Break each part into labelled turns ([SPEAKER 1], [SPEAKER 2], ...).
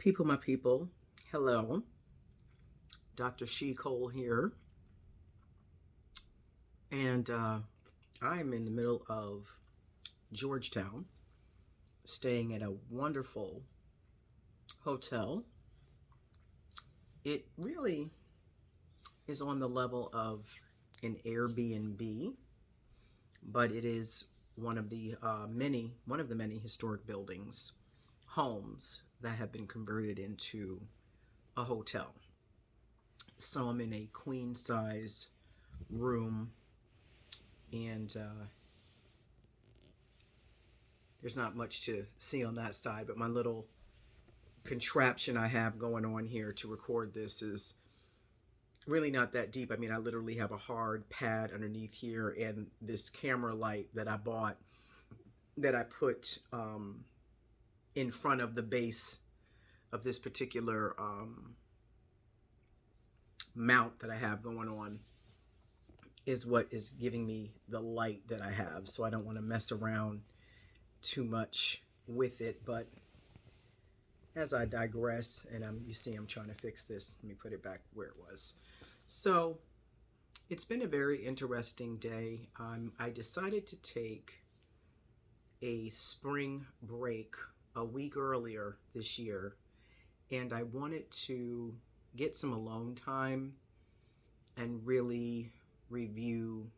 [SPEAKER 1] People, my people, hello. Dr.SheCole here. And I'm in the middle of Georgetown, staying at a wonderful hotel. It really is on the level of an Airbnb, but it is one of the many historic buildings, homes that have been converted into a hotel. So I'm in a queen size room, and there's not much to see on that side, but my little contraption I have going on here to record this is really not that deep. I mean, I literally have a hard pad underneath here and this camera light that I bought that I put in front of the base of this particular mount that I have going on is what is giving me the light that I have. So I don't want to mess around too much with it. But as I digress, and you see I'm trying to fix this. Let me put it back where it was. So it's been a very interesting day. I decided to take a spring break a week earlier this year, and I wanted to get some alone time and really review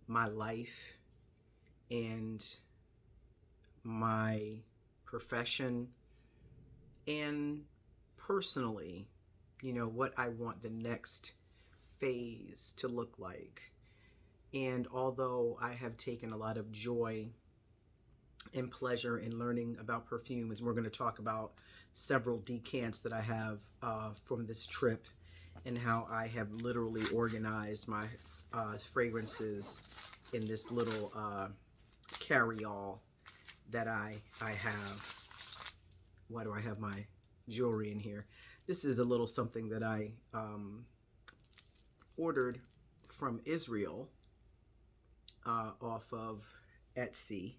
[SPEAKER 1] my life and my profession and personally, what I want the next phase to look like. And although I have taken a lot of joy and pleasure in learning about perfumes, we're going to talk about several decants that I have from this trip and how I have literally organized my fragrances in this little carry-all that I have. Why do I have my jewelry in here? This is a little something that I ordered from Israel off of Etsy.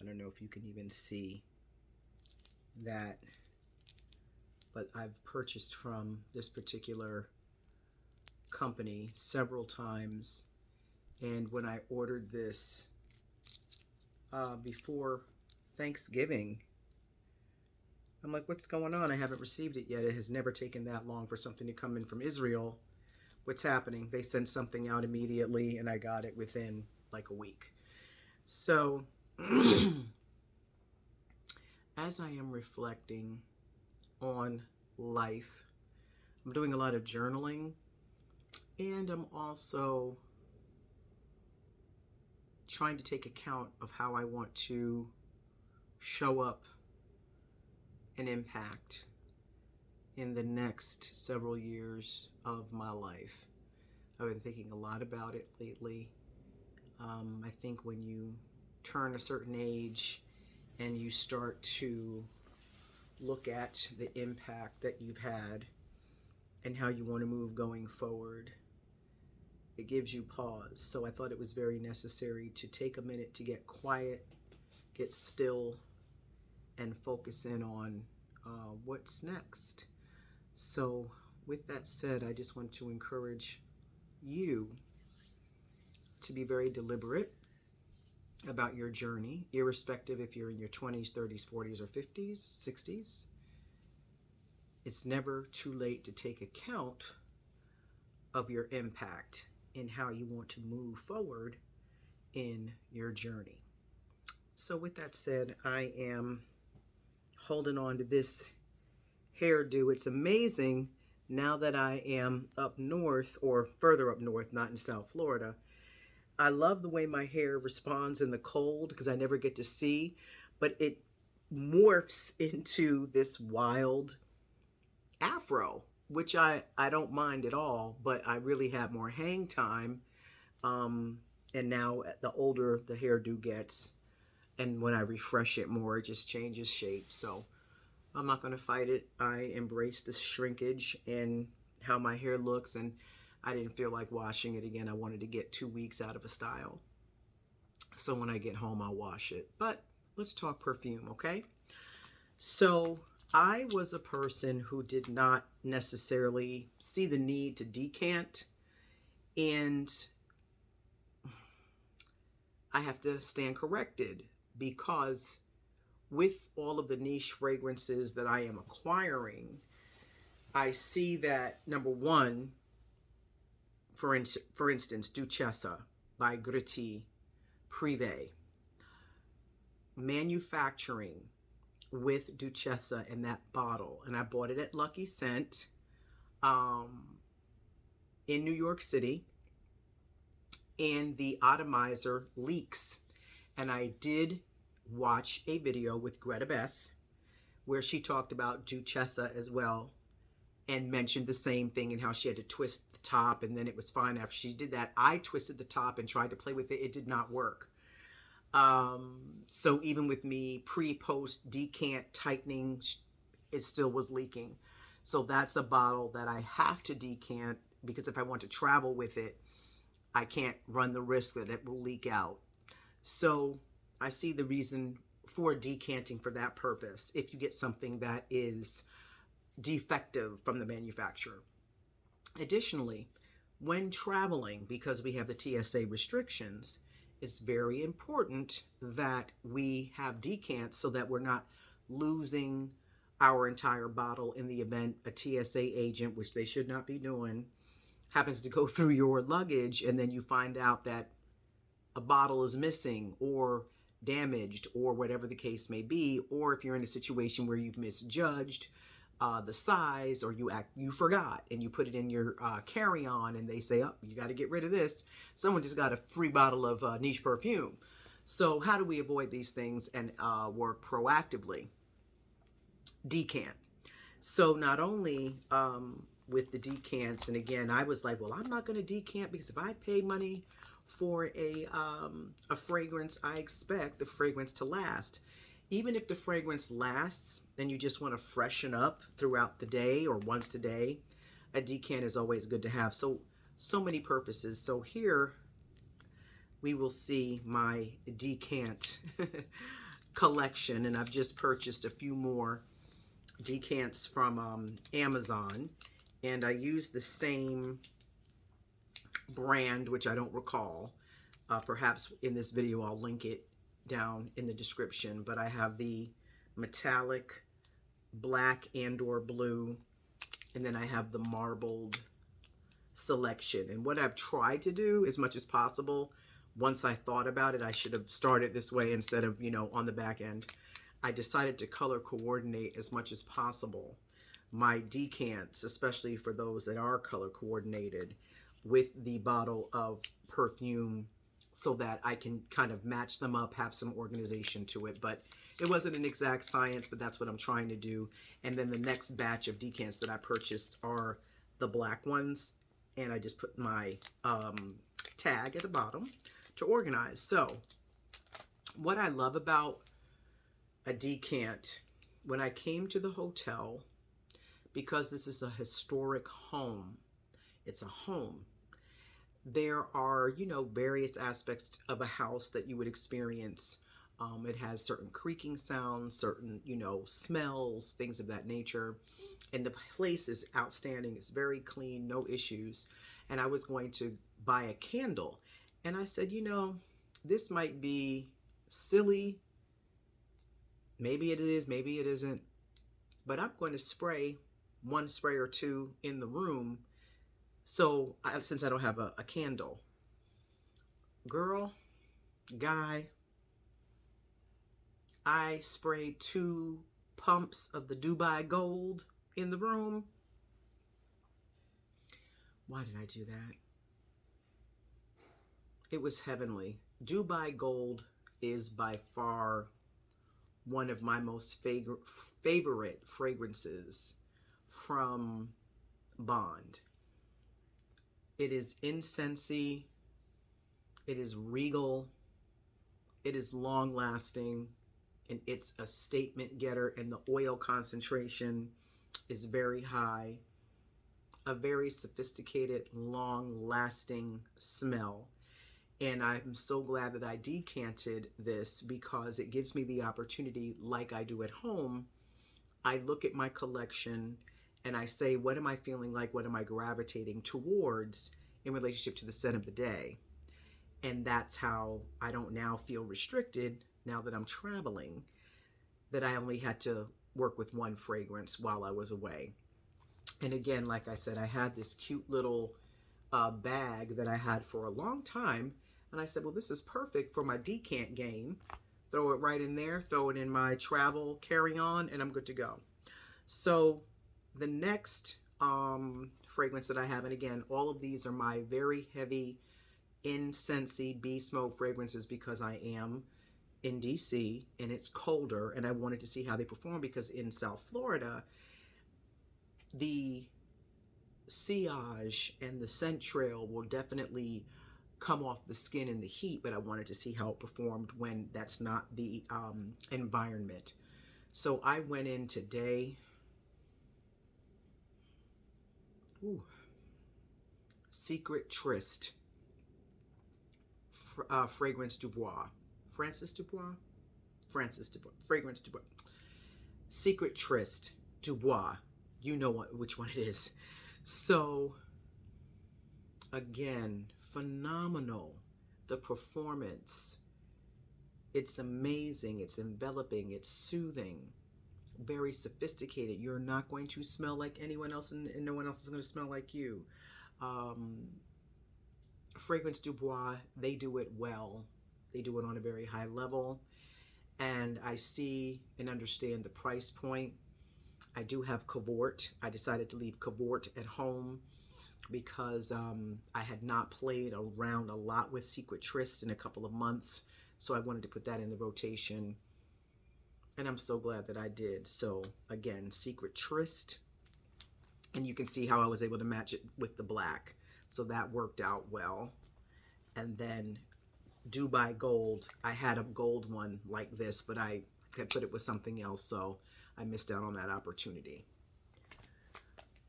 [SPEAKER 1] I don't know if you can even see that, but I've purchased from this particular company several times. And when I ordered this before Thanksgiving, I'm like, what's going on? I haven't received it yet. It has never taken that long for something to come in from Israel. What's happening? They sent something out immediately, and I got it within like a week. So as I am reflecting on life, I'm doing a lot of journaling, and I'm also trying to take account of how I want to show up and impact in the next several years of my life. I've been thinking a lot about it lately. I think when you turn a certain age and you start to look at the impact that you've had and how you want to move going forward, it gives you pause. So I thought it was very necessary to take a minute to get quiet, get still, and focus in on what's next. So with that said, I just want to encourage you to be very deliberate about your journey, irrespective if you're in your 20s, 30s, 40s, or 50s, 60s. It's never too late to take account of your impact and how you want to move forward in your journey. So with that said, I am holding on to this hairdo. It's amazing now that I am up north, or further up north, not in South Florida. I love the way my hair responds in the cold because I never get to see, but it morphs into this wild afro, which I don't mind at all, but I really have more hang time. And now the older the hairdo gets, and when I refresh it more, it just changes shape. So I'm not going to fight it. I embrace the shrinkage and how my hair looks, and I didn't feel like washing it again. I wanted to get 2 weeks out of a style. So when I get home, I'll wash it. But let's talk perfume, okay? So I was a person who did not necessarily see the need to decant, and I have to stand corrected because with all of the niche fragrances that I am acquiring, I see that number one, for instance, Duchessa by 𝐓𝐇𝐈𝐒 Privé, manufacturing with Duchessa in that bottle, and I bought it at Lucky Scent in New York City, and the atomizer leaks. And I did watch a video with Greta Beth where she talked about Duchessa as well and mentioned the same thing and how she had to twist the top, and then it was fine after she did that. I twisted the top and tried to play with it. It did not work. So even with me pre-post decant tightening, it still was leaking. So that's a bottle that I have to decant, because if I want to travel with it, I can't run the risk that it will leak out. So I see the reason for decanting for that purpose if you get something that is defective from the manufacturer. Additionally, when traveling, because we have the TSA restrictions, it's very important that we have decants so that we're not losing our entire bottle in the event a TSA agent, which they should not be doing, happens to go through your luggage and then you find out that a bottle is missing or damaged or whatever the case may be, or if you're in a situation where you've misjudged the size, or you forgot and you put it in your carry-on and they say, oh, you got to get rid of this. Someone just got a free bottle of niche perfume. So how do we avoid these things and work proactively? Decant. So not only with the decants, and again, I was like, well, I'm not going to decant because if I pay money for a fragrance, I expect the fragrance to last. Even if the fragrance lasts and you just want to freshen up throughout the day or once a day, a decant is always good to have. So many purposes. So here we will see my decant collection, and I've just purchased a few more decants from Amazon, and I use the same brand, which I don't recall. Perhaps in this video I'll link it down in the description, but I have the metallic black and/or blue, and then I have the marbled selection. And what I've tried to do as much as possible, once I thought about it, I should have started this way instead of, on the back end. I decided to color coordinate as much as possible my decants, especially for those that are color coordinated, with the bottle of perfume, so that I can kind of match them up, have some organization to it. But it wasn't an exact science, but that's what I'm trying to do. And then the next batch of decants that I purchased are the black ones, and I just put my tag at the bottom to organize. So what I love about a decant, when I came to the hotel, because this is a historic home, it's a home, there are, various aspects of a house that you would experience. It has certain creaking sounds, certain, smells, things of that nature. And the place is outstanding. It's very clean, no issues. And I was going to buy a candle. And I said, this might be silly. Maybe it is, maybe it isn't. But I'm going to spray one spray or two in the room. So since I don't have a candle, girl, guy, I sprayed 2 pumps of the Dubois Gold in the room. Why did I do that? It was heavenly. Dubois Gold is by far one of my most favorite fragrances from Bond. It is incensey, it is regal, it is long lasting, and it's a statement getter, and the oil concentration is very high. A very sophisticated, long lasting smell. And I'm so glad that I decanted this, because it gives me the opportunity, like I do at home, I look at my collection and I say, what am I feeling like? What am I gravitating towards in relationship to the scent of the day? And that's how I don't now feel restricted now that I'm traveling, that I only had to work with one fragrance while I was away. And again, like I said, I had this cute little bag that I had for a long time. And I said, well, this is perfect for my decant game. Throw it right in there, throw it in my travel carry-on, and I'm good to go. So the next fragrance that I have, and again, all of these are my very heavy incensey beast mode fragrances because I am in DC and it's colder and I wanted to see how they perform, because in South Florida, the sillage and the scent trail will definitely come off the skin in the heat, but I wanted to see how it performed when that's not the environment. So I went in today. Ooh. Secret Tryst. Fragrance Dubois. Francis Dubois? Francis Dubois. Fragrance Dubois. Secret Tryst Dubois. You know which one it is. So, again, phenomenal. The performance. It's amazing. It's enveloping. It's soothing. Very sophisticated. You're not going to smell like anyone else, and no one else is going to smell like you. Fragrance Dubois, they do it well. They do it on a very high level. And I see and understand the price point. I do have 𝐂𝐍𝐉𝐎𝐾. I decided to leave 𝐂𝐍𝐉𝐴 at home because I had not played around a lot with Secret Tryst in a couple of months. So I wanted to put that in the rotation. And I'm so glad that I did. So again, Secret Tryst. And you can see how I was able to match it with the black. So that worked out well. And then Dubai Gold. I had a gold one like this, but I had put it with something else. So I missed out on that opportunity.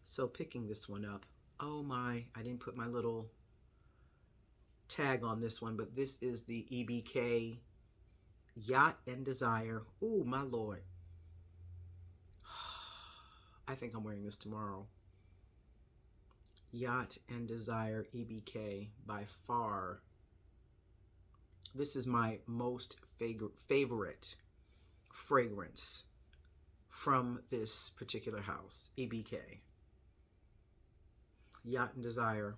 [SPEAKER 1] So picking this one up. Oh my, I didn't put my little tag on this one, but this is the 𝐕𝐃 Yacht and Desire. Ooh, my Lord. I think I'm wearing this tomorrow. Yacht and Desire 𝐕𝐃, by far. This is my most favorite fragrance from this particular house, 𝐕𝐃. Yacht and Desire,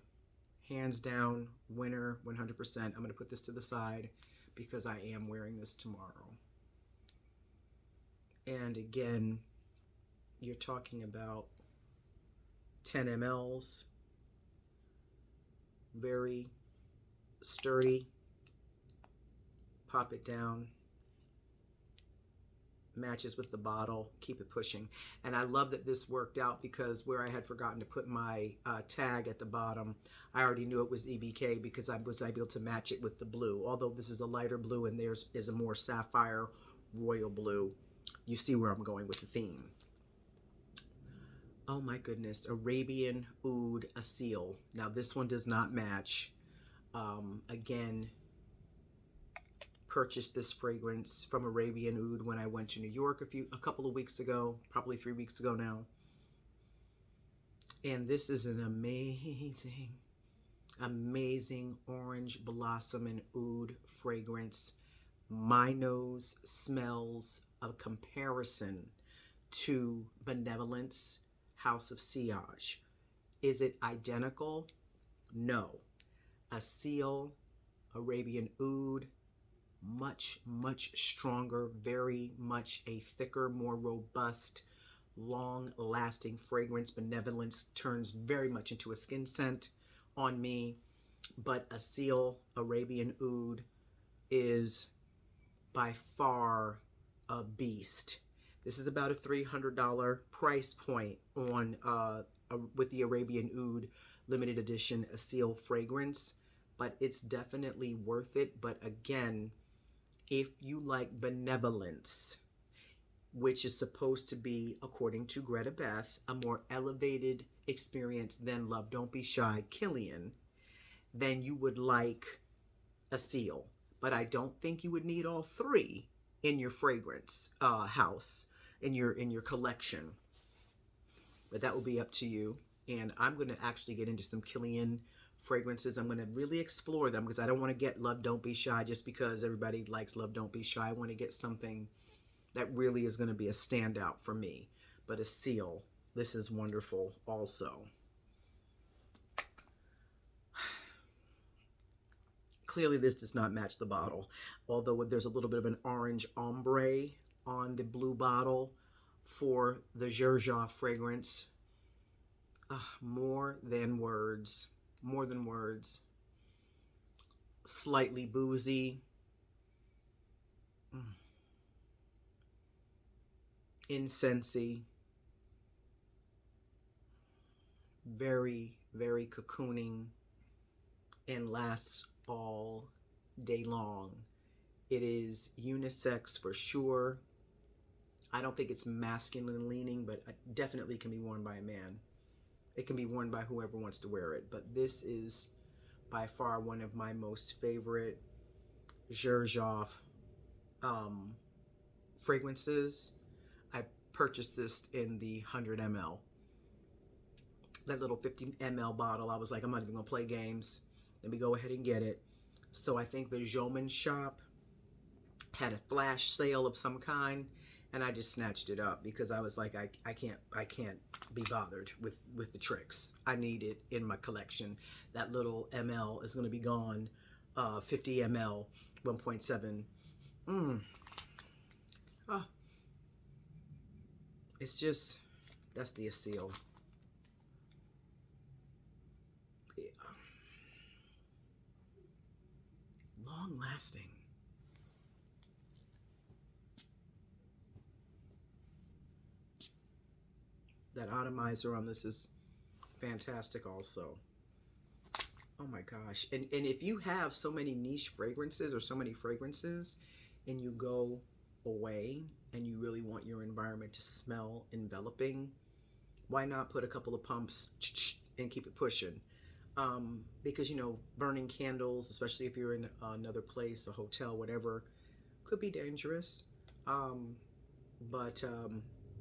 [SPEAKER 1] hands down, winner, 100%. I'm going to put this to the side because I am wearing this tomorrow. And again, you're talking about 10 mLs, very sturdy. Pop it down, matches with the bottle, keep it pushing. And I love that this worked out because where I had forgotten to put my tag at the bottom, I already knew it was 𝐕𝐃 because I was able to match it with the blue. Although this is a lighter blue and theirs is a more sapphire royal blue. You see where I'm going with the theme. Oh my goodness, Arabian Oud Asil. Now this one does not match. Again, purchased this fragrance from Arabian Oud when I went to New York a couple of weeks ago, probably 3 weeks ago now. And this is an amazing orange blossom and oud fragrance. My nose smells a comparison to Benevolence House of Sillage. Is it identical? No. Asil, Arabian Oud, much stronger, very much a thicker, more robust, long-lasting fragrance. Benevolence turns very much into a skin scent on me, but Asil, Arabian Oud, is by far a beast. This is about a $300 price point on with the Arabian Oud limited edition Asil fragrance, but it's definitely worth it. But again, if you like Benevolence, which is supposed to be, according to Greta Beth, a more elevated experience than Love Don't Be Shy Killian, then you would like Asil. But I don't think you would need all three in your fragrance house. in your collection. But that will be up to you. And I'm going to actually get into some Kilian fragrances. I'm going to really explore them because I don't want to get Love Don't Be Shy just because everybody likes Love Don't Be Shy. I want to get something that really is going to be a standout for me. But a seal, this is wonderful also. Clearly this does not match the bottle, although there's a little bit of an orange ombre on the blue bottle for the 𝐓𝐷𝐃 fragrance. More than words. More than words. Slightly boozy. Incensey. Very, very cocooning and lasts all day long. It is unisex for sure. I don't think it's masculine leaning, but it definitely can be worn by a man. It can be worn by whoever wants to wear it, but this is by far one of my most favorite 𝐓𝐷𝐃 fragrances. I purchased this in the 100 ml. That little 50 ml bottle, I was like, I'm not even gonna play games. Let me go ahead and get it. So I think the Jomans shop had a flash sale of some kind, and I just snatched it up because I was like, I can't be bothered with the tricks. I need it in my collection. That little ml is going to be gone. 50 ml, 1.7. It's just, that's the seal. Yeah. Long lasting. That atomizer on this is fantastic also. Oh my gosh. And if you have so many niche fragrances or so many fragrances and you go away and you really want your environment to smell enveloping, why not put a couple of pumps and keep it pushing? Because, you know, burning candles, especially if you're in another place, a hotel, whatever, could be dangerous. But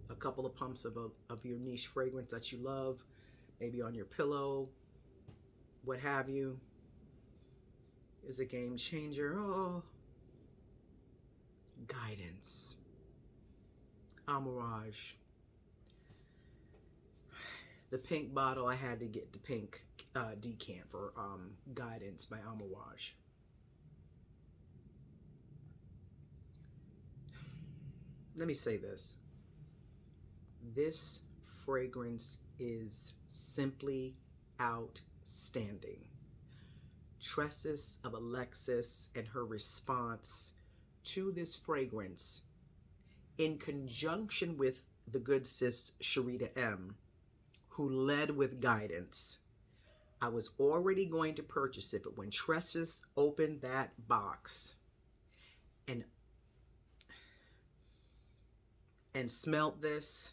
[SPEAKER 1] a couple of pumps of your niche fragrance that you love, maybe on your pillow, what have you, is a game changer. Oh, Guidance, Amouage. The pink bottle, I had to get the pink decant for Guidance by Amouage. Let me say this. This fragrance is simply outstanding. Tresses of Alexis and her response to this fragrance in conjunction with the good sis Sharita M, who led with Guidance. I was already going to purchase it, but when Tresses opened that box and smelled this,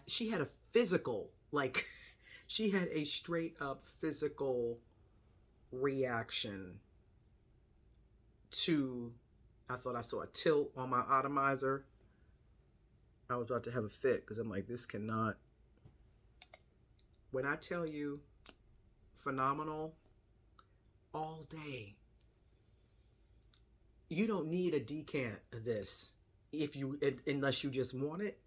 [SPEAKER 1] she had a physical, like, she had a straight up physical reaction to, I thought I saw a tilt on my atomizer. I was about to have a fit because I'm like, this cannot. When I tell you, phenomenal, all day. You don't need a decant of this unless you just want it.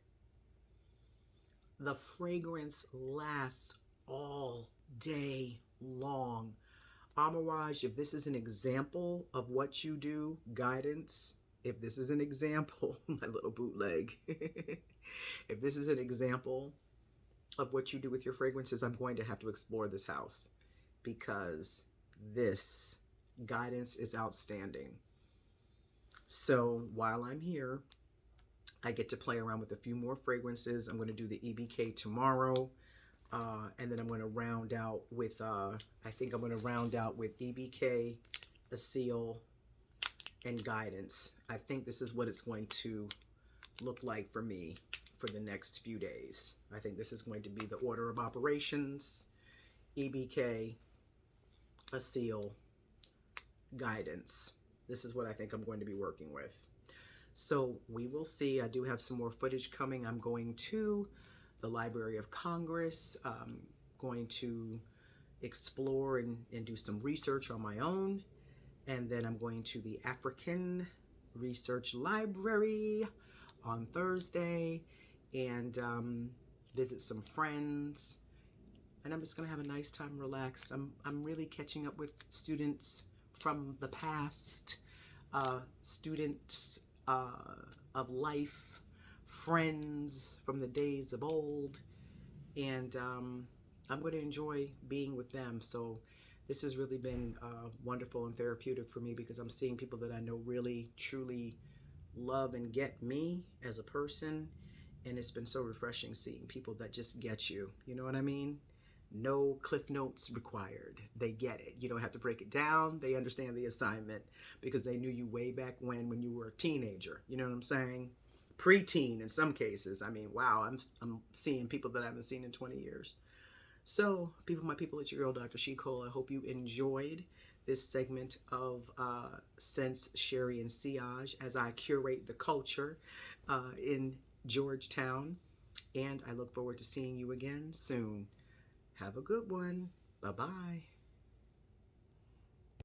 [SPEAKER 1] The fragrance lasts all day long. Amouage, if this is an example of what you do, Guidance, if this is an example, my little bootleg, if this is an example of what you do with your fragrances, I'm going to have to explore this house because this Guidance is outstanding. So while I'm here, I get to play around with a few more fragrances. I'm going to do the 𝐕𝐃 tomorrow. And then I'm going to round out with, I think I'm going to round out with 𝐕𝐃, a seal, and Guidance. I think this is what it's going to look like for me for the next few days. I think this is going to be the order of operations. 𝐕𝐃, a seal, Guidance. This is what I think I'm going to be working with. So we will see. I do have some more footage coming. I'm going to the Library of Congress, going to explore and do some research on my own. And then I'm going to the African Research Library on Thursday and visit some friends. And I'm just gonna have a nice time, relax. I'm really catching up with students from the past, students of life, friends from the days of old, and I'm going to enjoy being with them. So this has really been wonderful and therapeutic for me because I'm seeing people that I know really, truly love and get me as a person, and it's been so refreshing seeing people that just get you. You know what I mean? No cliff notes required. They get it. You don't have to break it down. They understand the assignment because they knew you way back when you were a teenager. You know what I'm saying? Preteen in some cases. I mean, wow, I'm seeing people that I haven't seen in 20 years. So, my people, it's your girl, Dr.SheCole. I hope you enjoyed this segment of Sense, Sherry, and 𝐂𝐎𝐏 as I curate the culture in Georgetown. And I look forward to seeing you again soon. Have a good one. Bye-bye.